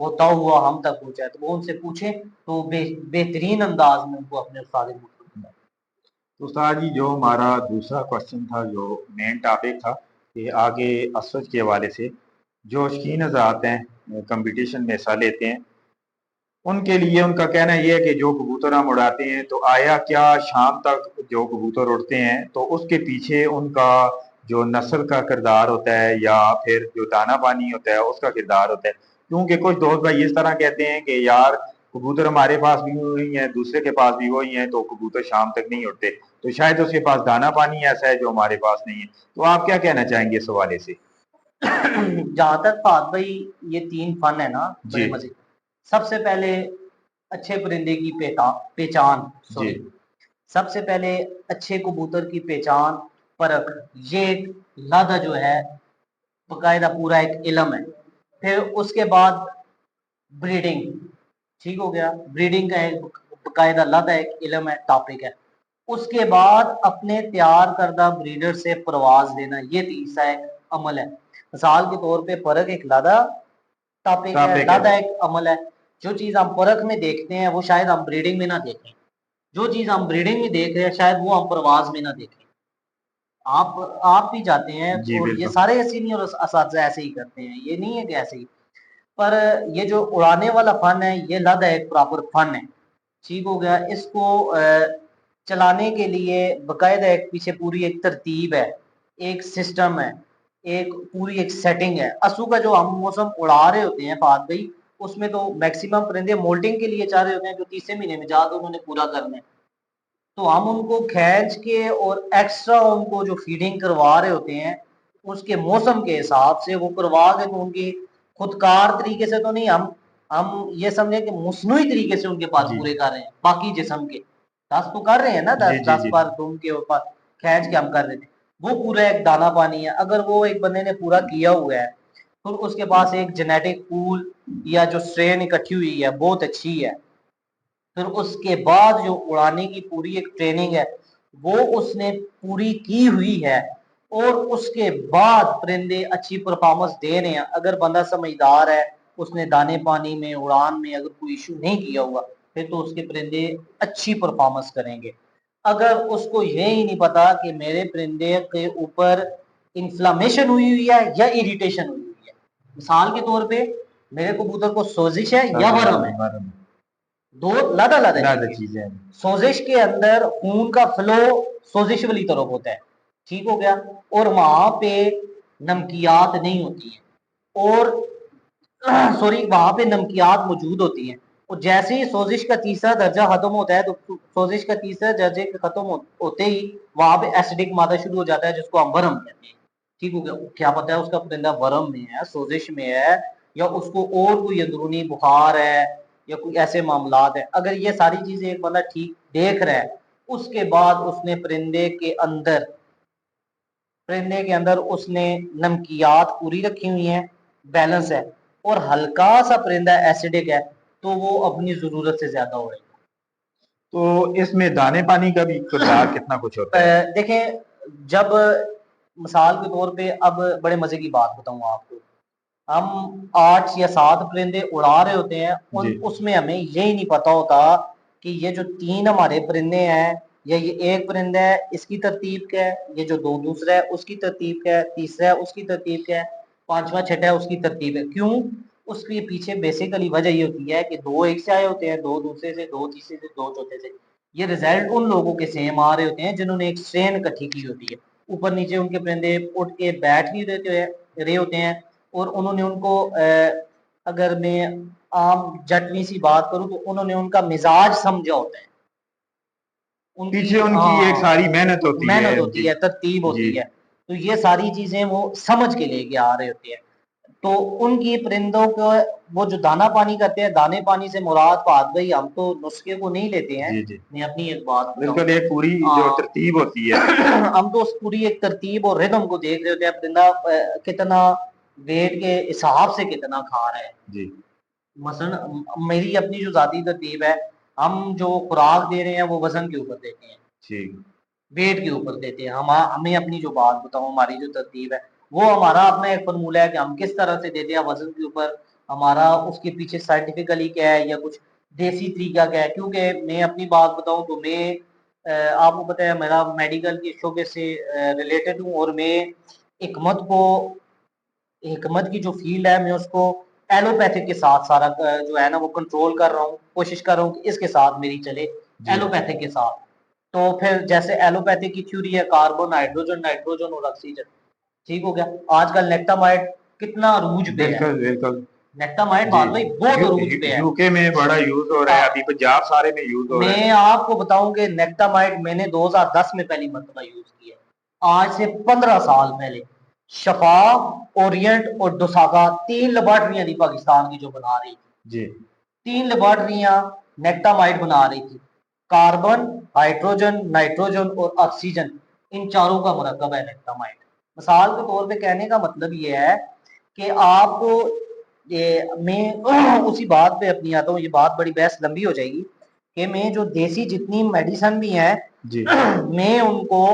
ہوتا ہوا ہم تک پہنچا ہے، تو وہ ان سے پوچھیں تو بہترین انداز میں ان کو اپنے استاد مطلب بتائیں۔ تو استاد جی جو ہمارا دوسرا کوشچن تھا، جو مین ٹاپک تھا کہ آگے اسود کے حوالے سے جو شوقین حضرات ہیں کمپٹیشن میں حصہ لیتے ہیں، ان کے لیے ان کا کہنا یہ ہے کہ جو کبوتر ہم اڑاتے ہیں تو آیا کیا شام تک جو کبوتر اڑتے ہیں تو اس کے پیچھے ان کا جو نسل کا کردار ہوتا ہے یا پھر جو دانہ پانی ہوتا ہے اس کا کردار ہوتا ہے؟ کیونکہ کچھ دوست بھائی اس طرح کہتے ہیں کہ یار کبوتر ہمارے پاس بھی وہی ہیں، دوسرے کے پاس بھی وہی ہیں، تو کبوتر شام تک نہیں اڑتے، تو شاید اس کے پاس دانہ پانی ایسا ہے جو ہمارے پاس نہیں ہے، تو آپ کیا کہنا چاہیں گے اس حوالے سے؟ جہاں تک فہد بھائی یہ 3 فن ہے نا بڑے جی مزے، سب سے پہلے اچھے پرندے کی پہچان، جی سوری، سب سے پہلے اچھے کبوتر کی پہچان پرکھ، یہ ایک لادہ جو ہے باقاعدہ پورا ایک علم ہے۔ پھر اس کے بعد بریڈنگ، ٹھیک ہو گیا، بریڈنگ کا ایک باقاعدہ لادہ ایک علم ہے، ٹاپک ہے۔ اس کے بعد اپنے تیار کردہ بریڈر سے پرواز لینا، یہ تیسرا ایک عمل ہے۔ مثال کے طور پہ پرکھ ایک لادہ ٹاپک ہے، لادہ ایک عمل ہے۔ جو چیز ہم پرکھ میں دیکھتے ہیں وہ شاید ہم بریڈنگ میں نہ دیکھیں، جو چیز ہم بریڈنگ میں دیکھ رہے ہیں شاید وہ ہم پرواز میں نہ دیکھیں۔ آپ بھی جاتے ہیں جی اور یہ بالکل سارے سینئر اساتذہ ایسے ہی کرتے ہیں، یہ نہیں ہے کہ ایسے ہی، پر یہ جو اڑانے والا فن ہے یہ لادہ ایک پراپر فن ہے، ٹھیک ہو گیا۔ اس کو چلانے کے لیے باقاعدہ ایک پیچھے پوری ایک ترتیب ہے، ایک سسٹم ہے، ایک پوری ایک سیٹنگ ہے۔ اسو کا جو ہم موسم اڑا رہے ہوتے ہیں فہد بھائی، اس میں تو میکسیمم پرندے مولٹنگ کے لیے چاہ رہے ہوتے ہیں جو تیسرے مہینے میں جا کے انہوں نے پورا کرنا ہے، تو ہم ان کو کھینچ کے اور ایکسٹرا ان کو جو فیڈنگ کروا رہے ہوتے ہیں اس کے موسم کے حساب سے وہ کروا کے، تو ان کی خودکار طریقے سے تو نہیں، ہم یہ سمجھیں کہ مصنوعی طریقے سے ان کے پاس جی پورے کر رہے ہیں، باقی جسم کے 10 تو کر رہے ہیں نا، جی 10 جی 10 جی بار دم کے اوپر کھینچ کے ہم کر رہے تھے، وہ پورا ایک دانہ پانی ہے۔ اگر وہ ایک بندے نے پورا کیا ہوا ہے پھر اس کے پاس ایک جینیٹک پول یا جو سٹرین اکٹھی ہوئی ہے بہت اچھی ہے، پھر اس کے بعد جو اڑانے کی پوری ایک ٹریننگ ہے وہ اس نے پوری کی ہوئی ہے، اور اس کے بعد پرندے اچھی پرفارمنس دے رہے ہیں۔ اگر بندہ سمجھدار ہے، اس نے دانے پانی میں اڑان میں اگر کوئی ایشو نہیں کیا ہوا پھر تو اس کے پرندے اچھی پرفارمنس کریں گے۔ اگر اس کو یہی نہیں پتا کہ میرے پرندے کے اوپر انفلاممیشن ہوئی ہوئی ہے یا اریٹیشن ہوئی ہوئی ہے، مثال کے طور پہ میرے کبوتر کو سوزش ہے یا ورم ہے، دو لادہ چیزیں ہیں۔ سوزش کے اندر خون کا فلو سوزش والی طرف ہوتا ہے، ٹھیک ہو گیا، اور وہاں پہ نمکیات نہیں ہوتی ہیں، اور سوری وہاں پہ نمکیات موجود ہوتی ہیں، اور جیسے ہی سوزش کا تیسرا درجہ ختم ہوتا ہے تو سوزش کا تیسرا درجے ختم ہوتے ہی وہاں پہ ایسیڈک مادہ شروع ہو جاتا ہے جس کو ہم ورم کہتے ہیں، ٹھیک ہو گیا۔ کیا پتا ہے اس کا پرندہ ورم میں ہے، سوزش میں ہے، یا اس کو اور کوئی اندرونی بخار ہے یا کوئی ایسے معاملات ہیں۔ اگر یہ ساری چیزیں ایک بندہ ٹھیک دیکھ رہا ہے اس کے بعد اس نے پرندے کے اندر اس نے نمکیات پوری رکھی ہوئی ہیں، بیلنس ہے، اور ہلکا سا پرندہ ایسیڈک ہے تو وہ اپنی ضرورت سے زیادہ اڑے گا۔ تو اس میں دانے پانی کا بھی کردار کتنا کچھ ہوتا ہے؟ دیکھیں، جب مثال کے طور پہ اب بڑے مزے کی بات بتاؤں آپ کو، ہم 8 یا 7 پرندے اڑا رہے ہوتے ہیں، جی اس میں ہمیں یہی نہیں پتا ہوتا کہ یہ جو 3 ہمارے پرندے ہیں یا یہ ایک پرندہ ہے اس کی ترتیب کیا ہے، یہ جو 2 دوسرا ہے اس کی ترتیب کیا ہے، تیسرا ہے اس کی ترتیب کیا ہے، 5واں چھٹا ہے اس کی ترتیب ہے۔ کیوں؟ اس کے پیچھے بیسیکلی وجہ یہ ہوتی ہے کہ 2 ایک سے آئے ہوتے ہیں، 2 دوسرے سے، 2 تیسرے سے، 2 چوتھے سے، یہ رزلٹ ان لوگوں کے سیم آ رہے ہوتے ہیں جنہوں نے ایک سٹرین اکٹھی کی ہوتی ہے، اوپر نیچے ان کے پرندے اٹھ کے بیٹھ بھی رہے ہوتے ہیں، اور انہوں نے ان کو اگر میں عام جٹوی سی بات کروں تو انہوں نے ان کا مزاج سمجھا ہوتا ہے، پیچھے ان کی ایک ساری محنت ہوتی ہے۔ محنت جی ہوتی ہے، ترتیب جی ہوتی ہے، تو یہ ساری چیزیں وہ سمجھ کے لے کے آ رہے ہوتے ہیں۔ تو ان کی پرندوں کو وہ جو دانا پانی کرتے ہیں، دانے پانی سے مراد فہد بھائی ہم تو نسخے کو نہیں لیتے ہیں، جی جی میں اپنی ایک بات بتاؤں، بالکل، ایک پوری جو ترتیب ہوتی ہے۔ ہم تو اس پوری ایک ترتیب اور ردم کو دیکھ رہے ہوتے ہیں، پرندہ کتنا ویٹ کے حساب سے کتنا کھا رہا ہے۔ جی مثلا میری اپنی جو ذاتی ترتیب ہے، ہم جو خوراک دے رہے ہیں وہ وزن کے اوپر دیتے ہیں، ٹھیک، ویٹ کے اوپر دیتے ہیں۔ ہمیں اپنی جو بات بتاؤں، ہماری جو ترتیب ہے وہ ہمارا اپنا ایک فرمولہ ہے کہ ہم کس طرح سے دیتے ہیں، وزن کے اوپر ہمارا اس کے پیچھے سائنٹیفکلی کیا ہے یا کچھ دیسی طریقہ کیا ہے. کیونکہ میں اپنی بات بتاؤں تو میں آپ کو پتہ ہے میرا میڈیکل کے شعبے سے ریلیٹڈ ہوں, اور میں حکمت کی جو فیلڈ ہے میں اس کو ایلوپیتھک کے ساتھ سارا جو ہے نا وہ کنٹرول کر رہا ہوں, کوشش کر رہا ہوں کہ اس کے ساتھ میری چلے, جی ایلوپیتھک کے ساتھ. تو پھر جیسے ایلوپیتھک کی تھیوری ہے کاربن, نائٹروجن اور آکسیجن, ٹھیک ہو گیا. آج کل نیکٹامائڈ کتنا عروج پہ ہے, بالکل بالکل نیکٹامائڈ جی. بات بھائی بہت عروج پہ ہے. یو کے میں بڑا یوز ہو رہا ہے, ابھی پنجاب سارے میں یوز ہو رہا ہے. میں آپ کو بتاؤں کہ نیکٹامائڈ میں نے 2010 میں پہلی مرتبہ یوز کیا, آج سے 15 سال پہلے. شفا, اورینٹ اور ڈوساگا 3 لیبارٹریاں تھی پاکستان کی جو بنا رہی تھی. جی 3 لیبارٹریاں نیکٹامائڈ بنا رہی تھی. کاربن, ہائیڈروجن, نائٹروجن اور آکسیجن, ان چاروں کا مرکب ہے نیکٹامائڈ. مثال کے طور پہ کہنے کا مطلب یہ ہے کہ آپ کو میں اسی بات پہ اپنی آتا ہوں, یہ بات بڑی بحث لمبی ہو جائے گی, کہ میں جو دیسی جتنی میڈیسن بھی ہیں جی میں ان کو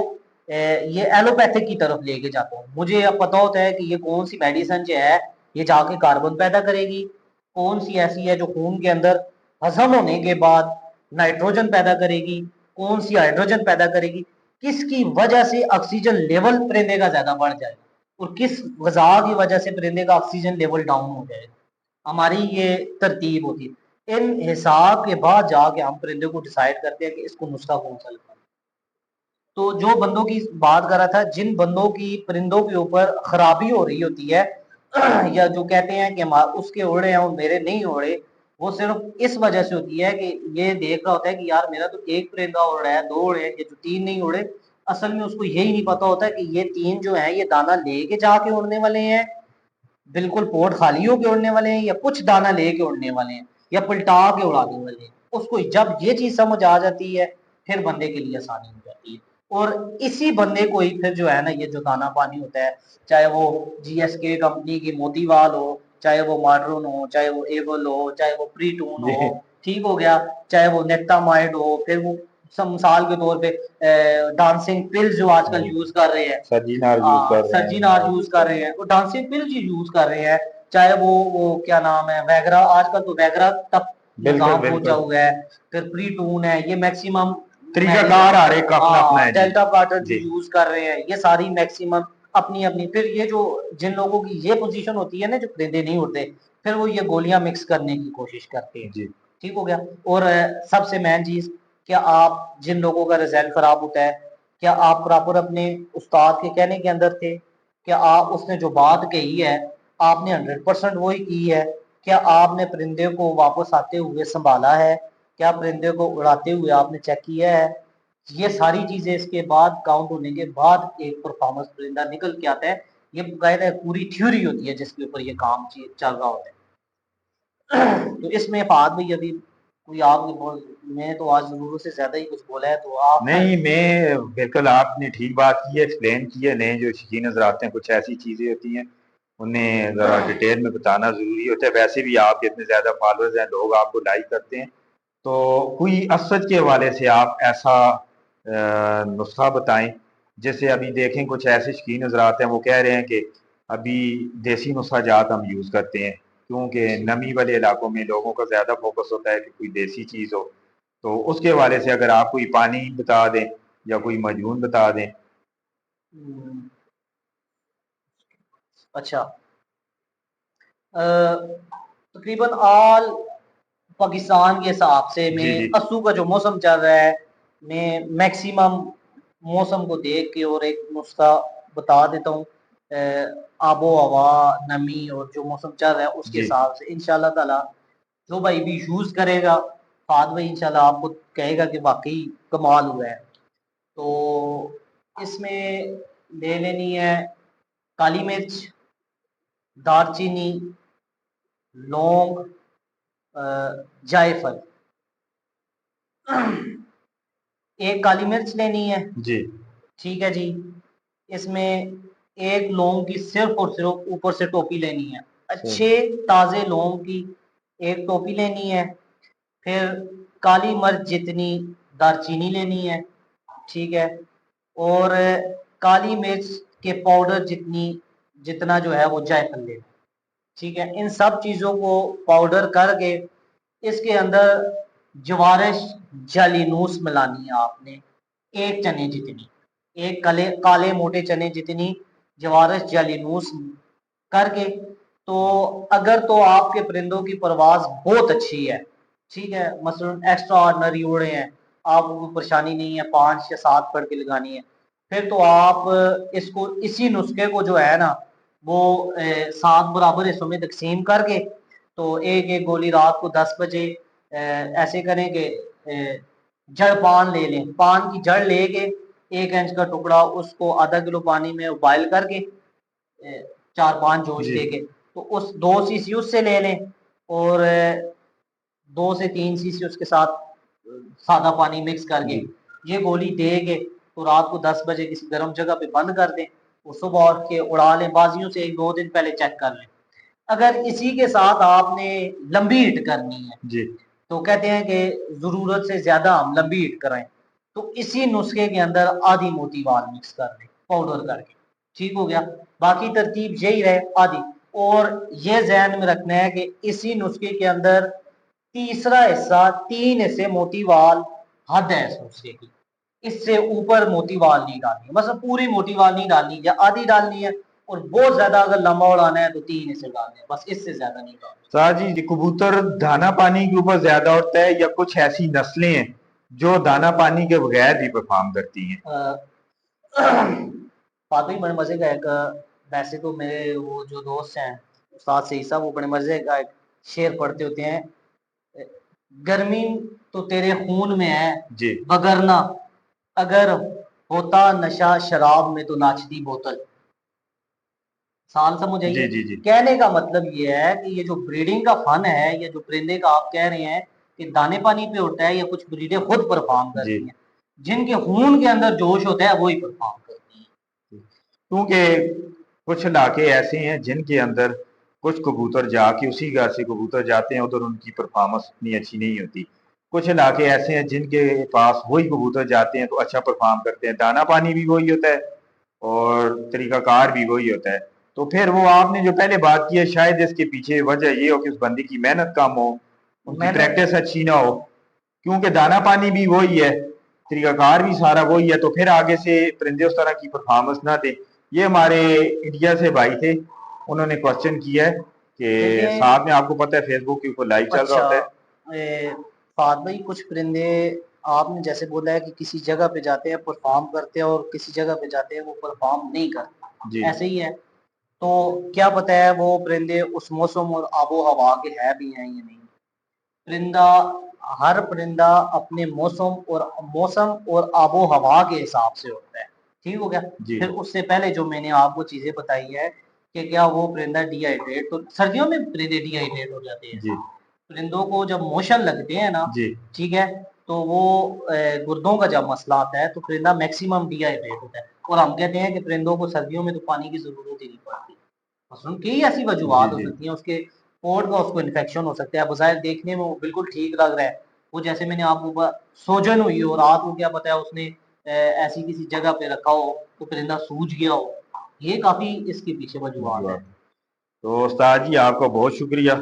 یہ ایلوپیتھک کی طرف لے کے جاتا ہوں. مجھے اب پتا ہوتا ہے کہ یہ کون سی میڈیسن جو ہے یہ جا کے کاربن پیدا کرے گی, کون سی ایسی ہے جو خون کے اندر ہضم ہونے کے بعد نائٹروجن پیدا کرے گی, کون سی ہائیڈروجن پیدا کرے گی, کس کی وجہ سے آکسیجن لیول پرندے کا زیادہ بڑھ جائے گا, اور کس غذا کی وجہ سے پرندے کا آکسیجن لیول ڈاؤن ہو جائے گا. ہماری یہ ترتیب ہوتی ہے. ان حساب کے بعد جا کے ہم پرندے کو ڈیسائیڈ کرتے ہیں کہ اس کو نسخہ کون سا لگانا. تو جو بندوں کی بات کر رہا تھا, جن بندوں کی پرندوں کے اوپر خرابی ہو رہی ہوتی ہے یا جو کہتے ہیں کہ اس کے اڑے ہیں اور میرے نہیں اڑے, وہ صرف اس وجہ سے ہوتی ہے کہ یہ دیکھ رہا ہوتا ہے کہ یار میرا تو ایک پرندہ اڑ رہا ہے, 2 اڑے ہیں, یہ جو 3 نہیں اڑے. اصل میں اس کو یہی نہیں پتا ہوتا کہ یہ 3 جو ہیں یہ دانا لے کے جا کے اڑنے والے ہیں, بالکل پوٹ خالی ہو کے اڑنے والے ہیں, یا کچھ دانا لے کے اڑنے والے ہیں, یا پلٹا کے اڑانے والے ہیں. اس کو جب یہ چیز سمجھ آ جاتی ہے پھر بندے کے لیے آسانی ہو جاتی ہے. اور اسی بندے کو ہی پھر جو ہے نا یہ جو دانا پانی ہوتا ہے, چاہے وہ جی ایس کے کمپنی کی موتی وال ہو, چاہے وہ ماڈرن ہو, چاہے وہ ایبل ہو, چاہے وہ پری ٹون جی ہو, ٹھیک ہو گیا, چاہے وہ نیکٹامائڈ ہو, پھر وہ مثال کے طور پہ ڈانسنگ پل جو آج کل یوز کر رہے ہیں, سرجینار یوز کر رہے ہیں. سرجینار یوز کر رہے ہیں, وہ ڈانسنگ پل یوز کر رہے ہیں, چاہے وہ کیا نام ہے ویگرا, آج کل تو ویگرا تک بالکل نظام پہنچا بالکل ہوا ہے, پھر پری ٹون ہے, یہ میکسیمم طریقہ کار آ رہے ایک اپنا اپنا ہے. جی ڈیلٹا کارٹر جو جی یوز کر رہے ہیں, یہ ساری میکسیمم اپنی اپنی. پھر یہ جو جن لوگوں کی یہ پوزیشن ہوتی ہے نا جو پرندے نہیں اڑتے, پھر وہ یہ گولیاں مکس کرنے کی کوشش کرتے ہیں, جی ٹھیک ہو گیا. اور سب سے مین چیز, کیا آپ جن لوگوں کا رزلٹ خراب ہوتا ہے, کیا آپ پراپر اپنے استاد کے کہنے کے اندر تھے, کیا آپ اس نے جو بات کہی ہے آپ نے 100% وہی کی ہے, کیا آپ نے پرندے کو واپس آتے ہوئے سنبھالا ہے, کیا پرندے کو اڑاتے ہوئے آپ نے چیک کیا ہے. یہ ساری چیزیں اس کے بعد کاؤنٹ ہونے کے بعد ایک پرفارمنس پرندہ نکل کے آتا ہے. یہ باقاعدہ پوری تھیوری ہوتی ہے جس کے اوپر یہ کام چل رہا ہوتا ہے. تو اس میں فہد بھائی ابھی کوئی آپ میں تو آج ضرورت سے زیادہ ہی کچھ بولا ہے, تو آپ نہیں, میں بالکل آپ نے ٹھیک بات کی ہے, ایکسپلین کی ہے. نئے جو شیخی نظر آتے ہیں کچھ ایسی چیزیں ہوتی ہیں انہیں ذرا ڈیٹیل میں بتانا ضروری ہوتا ہے. ویسے بھی آپ کے اتنے زیادہ فالوورز ہیں, لوگ آپ کو لائک کرتے ہیں, تو کوئی اسد کے حوالے سے آپ ایسا نسخہ بتائیں. جیسے ابھی دیکھیں کچھ ایسے شیخی نظر آتے ہیں وہ کہہ رہے ہیں کہ ابھی دیسی نسخہ جات ہم یوز کرتے ہیں, کیونکہ نمی والے علاقوں میں لوگوں کا زیادہ فوکس ہوتا ہے کہ کوئی دیسی چیز ہو. تو اس کے حوالے سے اگر آپ کوئی پانی بتا دیں یا کوئی مجنون بتا دیں. اچھا, تقریباً آل پاکستان کے حساب سے میں جی جی اسو کا جو موسم چل رہا ہے, میں میکسیمم موسم کو دیکھ کے اور ایک نسخہ بتا دیتا ہوں. آب و ہوا, نمی اور جو موسم چل رہا ہے اس کے جی حساب سے انشاءاللہ تعالی جو بھائی بھی یوز کرے گا فہد بھائی انشاءاللہ آپ کو کہے گا کہ واقعی کمال ہوا ہے. تو اس میں لے لینی ہے کالی مرچ, دار چینی, لونگ, جائفل. ایک کالی مرچ لینی ہے, جی ٹھیک ہے جی. اس میں ایک لونگ کی صرف اور صرف اوپر سے ٹوپی لینی ہے, اچھے تازے لونگ کی ایک ٹوپی لینی ہے. پھر کالی مرچ جتنی دار چینی لینی ہے, ٹھیک ہے. اور کالی مرچ کے پاؤڈر جتنا جو ہے وہ جائفل لینا, ٹھیک ہے، ان سب چیزوں کو پاؤڈر کر کے اس کے اندر جوارش جالینوس ملانی ہے آپ نے، ایک چنے جتنی، ایک کالے موٹے چنے جتنی جوارش جالینوس کر کے. تو اگر تو آپ کے پرندوں کی پرواز بہت اچھی ہے، ٹھیک ہے، مثلا ایکسٹرا آرڈنری اڑے ہیں، آپ کو کوئی پریشانی نہیں ہے، 5 یا 7 پڑھ کے لگانی ہے، پھر تو آپ اس کو اسی نسخے کو جو ہے نا وہ 7 برابر حصوں میں تقسیم کر کے تو ایک ایک گولی رات کو 10 بجے ایسے کریں کہ جڑ پان لے لیں، پان کی جڑ لے کے 1 انچ کا ٹکڑا اس کو آدھا کلو پانی میں بوائل کر کے 4-5 جوش جی دے کے تو اس 2 سی سی اس سے لے لیں، اور 2 سے 3 سی سی اس کے ساتھ سادہ پانی مکس کر کے جی یہ گولی دے کے تو رات کو 10 بجے کسی گرم جگہ پہ بند کر دیں، وہ صبح اٹھ کے اڑا لیں، بازیوں سے 1-2 دن پہلے چیک کر لیں. اگر اسی کے ساتھ آپ نے لمبی ہٹ کرنی ہے جی تو کہتے ہیں کہ ضرورت سے زیادہ ہم لمبی ہٹ کریں تو اسی نسخے کے اندر آدھی موٹی وال مکس کر دیں پاؤڈر کر کے، ٹھیک ہو گیا. باقی ترتیب یہی رہے آدھی، اور یہ ذہن میں رکھنا ہے کہ اسی نسخے کے اندر تیسرا حصہ 3 حصے موٹی وال حد ہے اس نسخے کی، اس سے اوپر موٹی وال نہیں ڈالنی ہے، مثلا پوری موٹی وال نہیں ڈالنی یا آدھی ڈالنی ہے، اور بہت زیادہ اگر لمبا اڑانا ہے تو 3 حصے ڈالنے ہیں، بس اس سے زیادہ نہیں ڈالنا. سر جی، یہ کبوتر دانا پانی کے اوپر زیادہ ہوتا ہے یا کچھ ایسی نسلیں ہیں جو دانا پانی کے بغیر بھی پرفارم کرتی ہیں؟ واقعی بڑے مزے کا ایک، ویسے تو میرے وہ جو دوست ہیں استاد سعید صاحب وہ بڑے مزے کا ایک شعر پڑھتے ہوتے ہیں، گرمی تو تیرے خون میں ہے جی بگرنا، اگر ہوتا نشہ شراب میں تو ناچتی بوتل. سال سمجھ آئیے. جی جی جی کہنے کا مطلب یہ ہے کہ یہ جو بریڈنگ کا فن ہے یا جو پرندے کا آپ کہہ رہے ہیں کہ دانے پانی پہ ہوتا ہے، یا کچھ بریڈیں خود پرفارم جی کرتی ہیں، جن کے خون کے اندر جوش ہوتا ہے وہی پرفارم کرتی ہیں. کیونکہ کچھ علاقے ایسے ہیں جن کے اندر کچھ کبوتر جا کے اسی گھر سے کبوتر جاتے ہیں، ادھر ان کی پرفارمنس اتنی اچھی نہیں ہوتی. کچھ علاقے ایسے ہیں جن کے پاس وہی کبوتر جاتے ہیں تو اچھا پرفارم کرتے ہیں، دانا پانی بھی وہی ہوتا ہے اور طریقہ کار بھی وہی ہوتا ہے. تو پھر وہ آپ نے جو پہلے بات کی ہے شاید اس کے پیچھے وجہ یہ ہو کہ اس بندے کی محنت کم ہو، ان کی محنت پریکٹس اچھی نہ ہو، کیونکہ دانا پانی بھی وہی ہے، طریقہ کار بھی سارا وہی ہے، تو پھر آگے سے پرندے اس طرح کی پرفارمنس نہ دیں. یہ ہمارے انڈیا سے بھائی تھے، انہوں نے کوشچن کیا ہے کہ دیکھیں. ساتھ میں آپ کو پتہ ہے فیس بک کے اوپر لائیو چل رہا اچھا ہوتا ہے. فہد بھائی، کچھ پرندے آپ نے جیسے بولا ہے کہ کسی جگہ پہ جاتے ہیں پرفارم کرتے ہیں اور کسی جگہ پہ جاتے ہیں وہ پرفارم نہیں کرتے، جی ایسے ہی ہے. تو کیا پتہ ہے وہ پرندے اس موسم اور آب و ہوا کے ہے بھی ہیں یا نہیں. پرندہ، ہر پرندہ اپنے موسم اور آب و ہوا کے حساب سے ہوتا ہے، ٹھیک ہو گیا. جی پھر اس سے پہلے جو میں نے آپ کو چیزیں بتائی ہے کہ کیا وہ پرندہ ڈی ہائیڈریٹ، تو سردیوں میں پرندے ڈی ہائیڈریٹ ہو جاتے ہیں. جی پرندوں کو جب موشن لگتے ہیں نا، جی ٹھیک ہے، تو وہ گردوں کا جب مسئلہ آتا ہے تو پرندہ میکسیمم ڈی ہائیڈریٹ ہوتا ہے، اور ہم کہتے ہیں کہ پرندوں کو سردیوں میں تو پانی کی ضرورت ہی نہیں پڑتی. مثلاً کئی ایسی جی وجوہات ہو جی سکتی ہیں، اس کے پوٹ کا اس کو انفیکشن ہو سکتا ہے، بظاہر دیکھنے میں وہ بالکل ٹھیک لگ رہا ہے، وہ جیسے میں نے آپ کو سوجن ہوئی ہو، رات کو کیا پتا ہے اس نے ایسی کسی جگہ پہ رکھا ہو تو پرندہ سوج گیا ہو، یہ کافی اس کے پیچھے وجوہات ہیں. تو استاد جی آپ کا بہت شکریہ.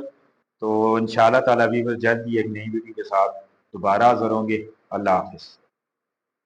تو انشاءاللہ تعالیٰ بھی بس جلد ہی ایک نئی ویڈیو کے ساتھ دوبارہ حاضر ہوں گے. اللہ حافظ.